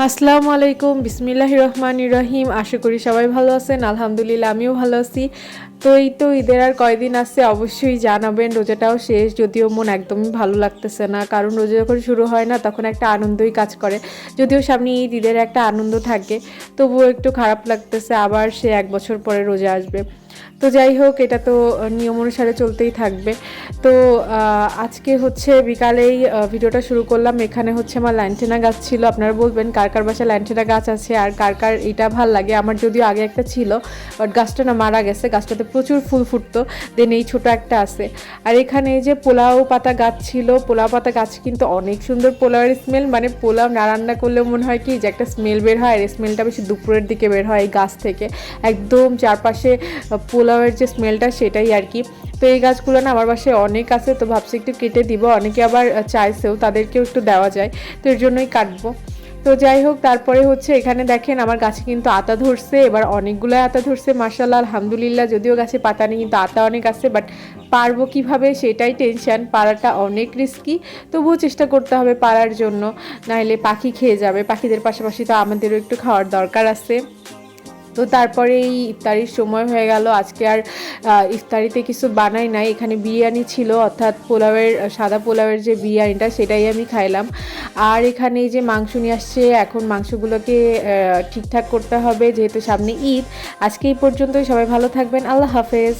আসসালামু আলাইকুম, বিসমিল্লাহির রহমানির রহিম। আশা করি সবাই ভালো আছেন। আলহামদুলিল্লাহ আমিও ভালো আছি। তো এই তো ঈদের আর কয়দিন আছে, অবশ্যই জানাবেন। রোজাটাও শেষ, যদিও মন একদমই ভালো লাগতেছে না, কারণ রোজা যখন শুরু হয় না তখন একটা আনন্দই কাজ করে। যদিও সামনে ঈদের একটা আনন্দ থাকে, তবুও একটু খারাপ লাগতেছে, আবার সে 1 বছর পরে রোজা আসবে। তো যাই হোক, এটা তো নিয়ম অনুসারে চলতেই থাকবে। তো আজকে হচ্ছে বিকালেই ভিডিওটা শুরু করলাম। এখানে হচ্ছে আমার ল্যান্টেনা গাছ ছিল। আপনারা বলবেন কার কার বাসায় ল্যান্টেনা গাছ আছে আর কার কার এটা ভাল লাগে। আমার যদিও আগে একটা ছিল, বাট গাছটা না মারা গেছে। গাছটাতে প্রচুর ফুল ফুটতো, দেন এই ছোটো একটা আছে। আর এখানে এই যে পোলাও পাতা গাছ ছিল, পোলাও পাতা গাছ কিন্তু অনেক সুন্দর পোলাওয়ের স্মেল, মানে পোলাও না রান্না করলেও মনে হয় কি যে একটা স্মেল বের হয়। আর স্মেলটা বেশি দুপুরের দিকে বের হয় এই গাছ থেকে, একদম চারপাশে পোলাওয়ের যে স্মেলটা সেটাই আর কি। তো এই গাছগুলো না আমার বাসায় অনেক আছে, তো ভাবছি একটু কেটে দিব। অনেকে আবার চাইছেও, তাদেরকেও একটু দেওয়া যায়, তো এর জন্যই কাটবো। তো যাই হোক, তারপরে হচ্ছে এখানে দেখেন আমার গাছে কিন্তু আতা ধরছে। এবার অনেকগুলো আতা ধরছে মাশাআল্লাহ, আলহামদুলিল্লাহ। যদিও গাছে পাতা নেই, কিন্তু আতা অনেক আছে, বাট পারবো কীভাবে সেটাই টেনশন। পাড়াটা অনেক রিস্কি, তবুও চেষ্টা করতে হবে পারার জন্য, নাহলে পাখি খেয়ে যাবে। পাখিদের পাশাপাশি তো আমাদেরও একটু খাওয়ার দরকার আছে। তো তারপরে এই ইফতারির সময় হয়ে গেল। আজকে আর ইফতারিতে কিছু বানাই নাই। এখানে বিরিয়ানি ছিল, অর্থাৎ পোলাওয়ের, সাদা পোলাওয়ের যে বিরিয়ানিটা সেটাই আমি খাইলাম। আর এখানে এই যে মাংস নিয়ে আসছে, এখন মাংসগুলোকে ঠিকঠাক করতে হবে, যেহেতু সামনে ঈদ। আজকে এই পর্যন্তই, সবাই ভালো থাকবেন, আল্লাহ হাফেজ।